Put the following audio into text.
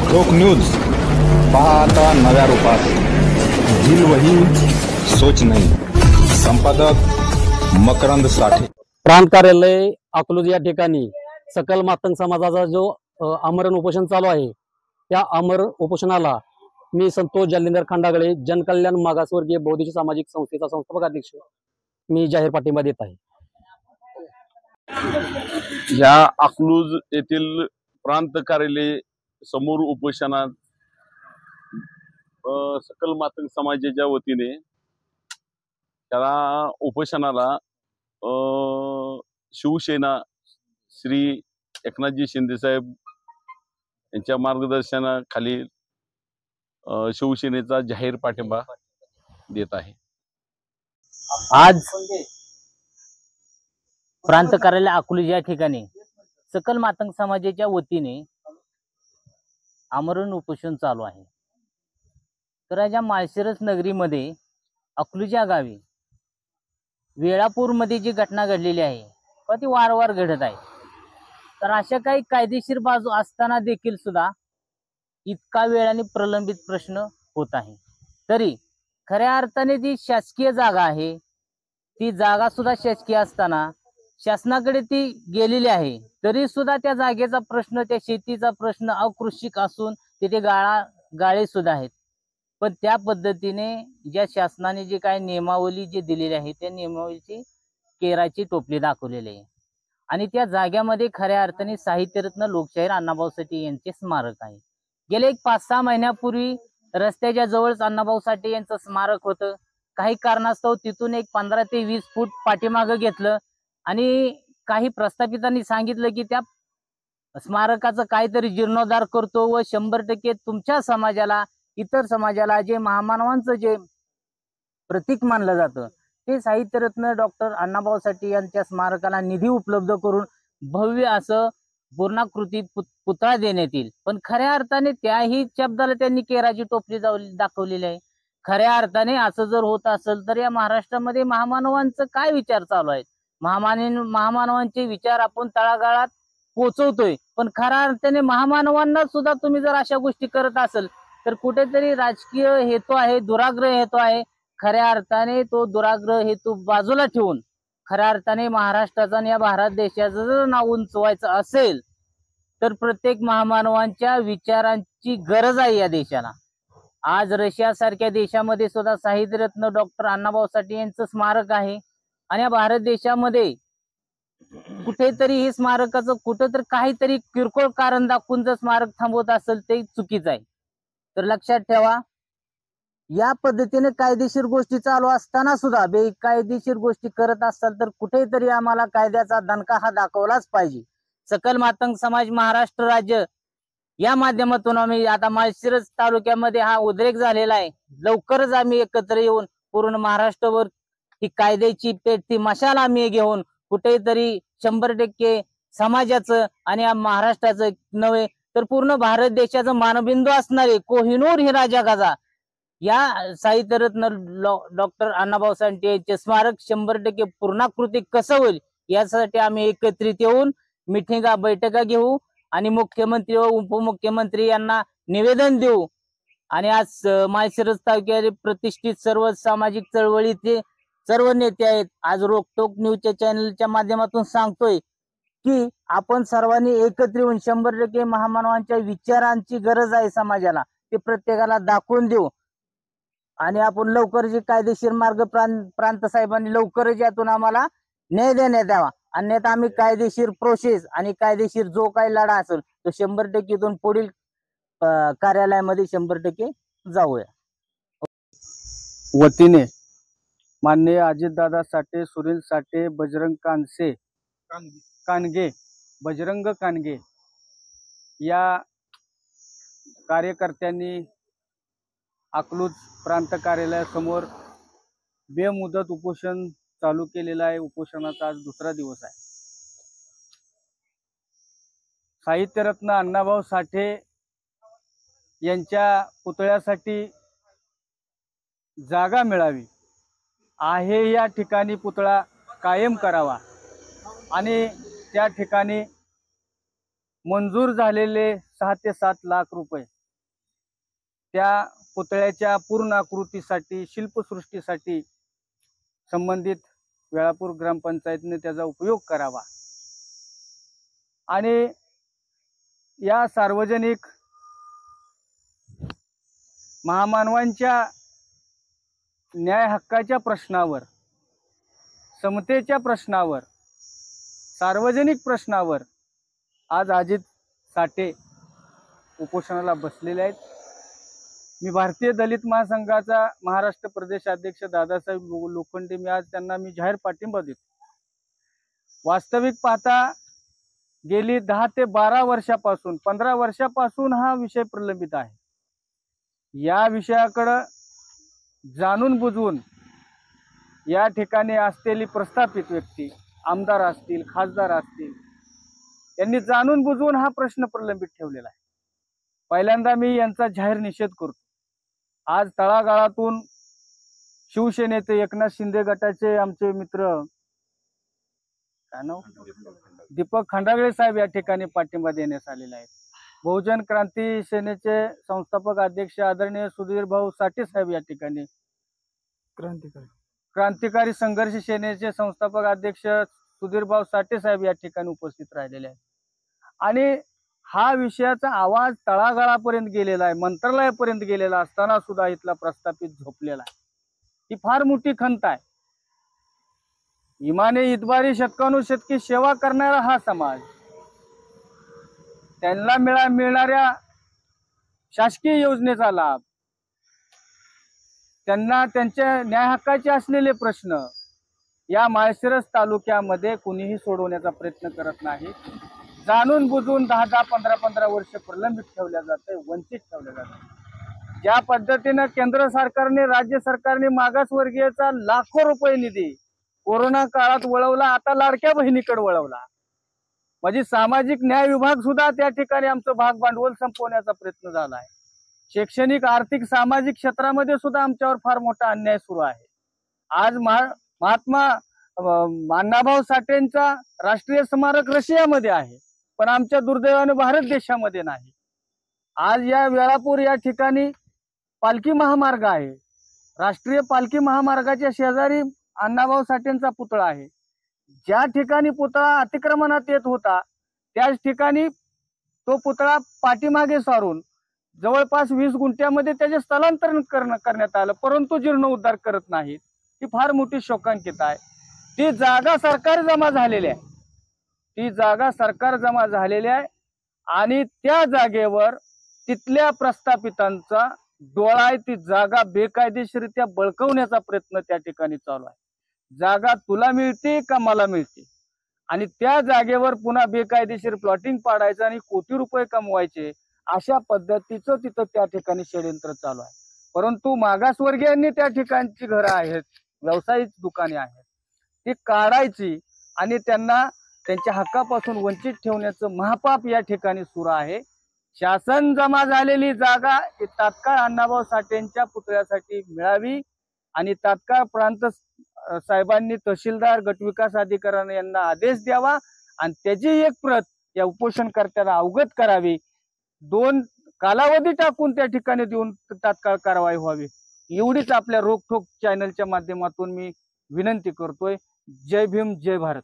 रोखोक news पहा आता नव्या रूपात। दिल वही सोच नहीं। संपादक मकरंद साठे। प्रांत कार्यालय अकलूज या ठिकाणी सकल मातंग समाजाचा जो आमरण उपोषण चालू आहे, त्या आमरण उपोषणाला मी संतोष जालिंदर खंडागळे, जनकल्याण मागासवर्गीय बौद्धिक सामाजिक संस्थेचा संस्थापक अध्यक्ष मी जाहीर पाठिंबा देत आहे। या अकलूज येथील प्रांत कार्यालय समोर उपोषणात सकल मातंग समाजाच्या वतीने त्याला उपोषणाला शिवसेना श्री एकनाथजी शिंदे साहेब यांच्या मार्गदर्शनाखाली शिवसेनेचा जाहीर पाठिंबा देत आहे। आज प्रांत कार्यालय अकलूज या ठिकाणी सकल मातंग समाजाच्या वतीने आमरण उपोषण चालू आहे। तर या माळशिरस नगरीमध्ये अकलूज या गावी वेळापूरमध्ये जी घटना घडलेली आहे ती वारंवार घडत आहे। तर अशा काही कायदेशीर बाजू असताना देखील सुद्धा इतका वेळाने प्रलंबित प्रश्न होत आहे। तरी खऱ्या अर्थाने जी शासकीय जागा आहे ती जागा सुद्धा शासकीय असताना शासनाकडे ती गेलेली आहे, तरी सुद्धा त्या जागेचा प्रश्न, त्या शेतीचा प्रश्न अकृषिक असून तिथे गाळे सुद्धा आहेत। पण त्या पद्धतीने ज्या शासनाने जे काय नियमावली जे दिलेली आहे त्या नियमावलीची केराची टोपली दाखवलेली आहे आणि त्या जाग्यामध्ये खऱ्या अर्थाने साहित्यरत्न लोकशाहीर अण्णाभाऊ साठे यांचे स्मारक आहे। गेले 5-6 महिन्यापूर्वी रस्त्याच्या जवळच अण्णाभाऊ साठे यांचं स्मारक होतं। काही कारणास्तव तिथून एक 15 ते 20 फूट पाठीमागे घेतलं आणि काही प्रस्थापितांनी सांगितलं की त्या स्मारकाचं काहीतरी जीर्णोद्धार करतो व 100% तुमच्या समाजाला, इतर समाजाला जे महामानवांचं जे प्रतीक मानलं जातं ते साहित्यरत्न डॉक्टर अण्णाभाऊ साठे यांच्या स्मारकाला निधी उपलब्ध करून भव्य असं पूर्णाकृती पुतळा देण्यात येईल। पण खऱ्या अर्थाने त्याही शब्दाला त्यांनी केराची टोपली दाखवलेली आहे। खऱ्या अर्थाने असं जर होत असेल तर या महाराष्ट्रामध्ये महामानवांचं काय विचार चालू आहेत? महामानवांचे विचार आपण तळागाळात पोहोचवतोय, पण खऱ्या अर्थाने महामानवांना सुद्धा तुम्ही जर अशा गोष्टी करत असेल तर कुठेतरी राजकीय हेतू आहे, दुराग्रह हेतू आहे। खऱ्या अर्थाने तो दुराग्रह हेतू बाजूला ठेवून खऱ्या अर्थाने महाराष्ट्राचा आणि या भारत देशाचं जर नाव उंचवायचं असेल तर प्रत्येक महामानवांच्या विचारांची गरज आहे या देशाला। आज रशिया सारख्या देशामध्ये सुद्धा साहित्यरत्न डॉक्टर अण्णाभाऊ साठे यांचं स्मारक आहे आणि या भारत देशामध्ये कुठेतरी हे स्मारकाचं कुठेतरी काहीतरी किरकोळ कारण दाखवून जर स्मारक थांबवत असेल ते चुकीचं आहे। तर लक्षात ठेवा, या पद्धतीने कायदेशीर गोष्टी चालू असताना सुद्धा बेकायदेशीर गोष्टी करत असाल तर कुठेतरी आम्हाला कायद्याचा दणका हा दाखवलाच पाहिजे। सकल मातंग समाज महाराष्ट्र राज्य या माध्यमातून आम्ही आता माळशिरस तालुक्यामध्ये हा उद्रेक झालेला आहे। लवकरच आम्ही एकत्र येऊन पूर्ण महाराष्ट्रभर ही कायद्याची पेट, ती मशाल आम्ही घेऊन कुठेतरी 100% समाजाचं आणि या महाराष्ट्राचं नव्हे तर पूर्ण भारत देशाचं मानबिंदू असणारे कोहिनूर हिरा जगाचा या साहित्यरत्न डॉक्टर अण्णाभाऊ साठे यांचे स्मारक 100% पूर्णाकृती कसं होईल यासाठी आम्ही एकत्रित येऊन मिटिंगा, बैठका घेऊ आणि मुख्यमंत्री व उपमुख्यमंत्री यांना निवेदन देऊ। आणि आज माळशिरस तालुक्यातील प्रतिष्ठित सर्व सामाजिक चळवळीचे सर्व नेते आहेत। आज रोखोक न्यूजच्या चॅनलच्या माध्यमातून सांगतोय की आपण सर्वांनी एकत्र येऊन 100% महामानवांच्या विचारांची गरज आहे समाजाला, ते प्रत्येकाला दाखवून देऊ आणि आपण लवकर जे कायदेशीर मार्ग प्रांत साहेबांनी लवकरच यातून आम्हाला न्याय देण्यात यावा। अन्यथा आम्ही कायदेशीर प्रोसेस आणि कायदेशीर जो काही लढा असेल तो 100% इथून पुढील कार्यालयामध्ये 100% जाऊया। वतीने माननीय अजितदादा साठे, सुनील साठे, बजरंग कानगे या कार्यकर्त्यांनी अकलूज प्रांत कार्यालयासमोर बेमुदत उपोषण चालू केलेलं आहे। उपोषणाचा आज दुसरा दिवस आहे। साहित्यरत्न अण्णाभाऊ साठे यांच्या पुतळ्यासाठी जागा मिळावी आहे, या ठिकाणी पुतळा कायम करावा आणि त्या ठिकाणी मंजूर झालेले 6 ते 7 लाख रुपये त्या पुतळ्याच्या पूर्णाकृतीसाठी शिल्पसृष्टीसाठी संबंधित वेळापूर ग्रामपंचायतीने त्याचा उपयोग करावा आणि या सार्वजनिक महामानवांच्या न्याय हक्काच्या प्रश्नावर, समतेच्या प्रश्नावर, सार्वजनिक प्रश्नावर आज अजित साठे उपोषणाला बसलेले आहेत. मी भारतीय दलित महासंघाचा महाराष्ट्र प्रदेश अध्यक्ष दादासाहेब लोखंडे मी आज त्यांना जाहीर पाठिंबा देतो. वास्तविक पाहता गेली 10 ते 12 वर्षापासून 15 वर्षापासून हा विषय प्रलंबित आहे. या विषयाकडे जाणून बुजून या ठिकाणी असलेली प्रस्थापित व्यक्ती, आमदार असतील, खासदार असतील, यांनी जाणून बुजून हा प्रश्न प्रलंबित ठेवलेला आहे. पहिल्यांदा मी यांचा जाहीर निषेध करतो. आज तळागाळातून शिवसेनेचे एकनाथ शिंदे गटाचे आमचे मित्र काय नाव दीपक खंडागळे साहेब या ठिकाणी पाठिंबा देण्यास आलेला आहे. बहुजन क्रांती सेनेचे संस्थापक अध्यक्ष आदरणीय सुधीर भाऊ साठे साहेब या ठिकाणी, क्रांतिकारी संघर्ष सेनेचे संस्थापक अध्यक्ष सुधीर भाऊ साठे साहेब या ठिकाणी उपस्थित राहिलेले आहेत. आणि हा विषयाचा आवाज तळागाळापर्यंत गेलेला आहे, मंत्रालयापर्यंत गेलेला असताना सुद्धा इथला प्रस्थापित झोपलेला आहे. ही फार मोठी खंत आहे. इमाने इतबारी शतकानुशतकी सेवा करणारा हा समाज, त्यांना मिळणाऱ्या शासकीय योजनेचा लाभ, त्यांना त्यांच्या न्याय हक्काचे असलेले प्रश्न या माळशिरस तालुक्यामध्ये कुणीही सोडवण्याचा प्रयत्न करत नाही. जाणून बुजून 10-10, 15-15 वर्ष प्रलंबित ठेवल्या जाते, वंचित ठेवल्या जाते. ज्या पद्धतीने केंद्र सरकारने, राज्य सरकारने मागासवर्गीयचा लाखो रुपये निधी कोरोना काळात वळवला, आता लाडक्या बहिणीकडे वळवला. म्हणजे सामाजिक न्याय विभाग सुद्धा त्या ठिकाणी आमचं भाग भांडवल संपवण्याचा प्रयत्न झाला आहे. शैक्षणिक, आर्थिक, सामाजिक क्षेत्रामध्ये सुद्धा आमच्यावर फार मोठा अन्याय सुरू आहे. आज महात्मा अण्णाभाऊ साठेंचा राष्ट्रीय स्मारक रशियामध्ये आहे, पण आमच्या दुर्दैवाने भारत देशामध्ये नाही. आज या वेळापूर या ठिकाणी पालखी महामार्ग आहे. राष्ट्रीय पालखी महामार्गाच्या शेजारी अण्णाभाऊ साठेंचा पुतळा आहे. ज्या ठिकाणी पुतळा अतिक्रमणात येत होता त्याच ठिकाणी तो पुतळा पाठीमागे सारून जवळपास 20 गुंठ्यामध्ये त्याचे स्थलांतरण करण्यात आलं, परंतु जीर्णोद्धार करत नाहीत. ही फार मोठी शोकांकित आहे. ती जागा सरकार जमा झालेली आहे, ती जागा सरकार जमा झालेली आहे आणि त्या जागेवर तिथल्या प्रस्थापितांचा डोळा आहे. ती जागा बेकायदेशीरित्या बळकवण्याचा प्रयत्न त्या ठिकाणी चालू आहे. जागा तुला मिळते का मला मिळते, आणि त्या जागेवर पुन्हा बेकायदेशीर प्लॉटिंग पाडायचं आणि कोटी रुपये कमवायचे, अशा पद्धतीचं तिथं त्या ठिकाणी षडयंत्र चालू आहे. परंतु मागासवर्गीयांनी त्या ठिकाणची घरं आहेत, व्यावसायिक दुकाने आहेत, ती काढायची आणि त्यांना त्यांच्या हक्कापासून वंचित ठेवण्याचं महापाप या ठिकाणी सुरू आहे. शासन जमा झालेली जागा तात्काळ अण्णाभाऊ साठेंच्या पुतळ्यासाठी मिळावी आणि तात्काळ प्रांत साहेबांनी तहसीलदार, गटविकास अधिकाऱ्यांना यांना आदेश द्यावा आणि त्याची एक प्रत या उपोषणकर्त्याला अवगत करावी. 2 कालावधी टाकून त्या ठिकाणी देऊन तात्काळ कारवाई व्हावी, एवढीच आपल्या रोखोक चॅनलच्या माध्यमातून मी विनंती करतोय. जय भीम, जय भारत.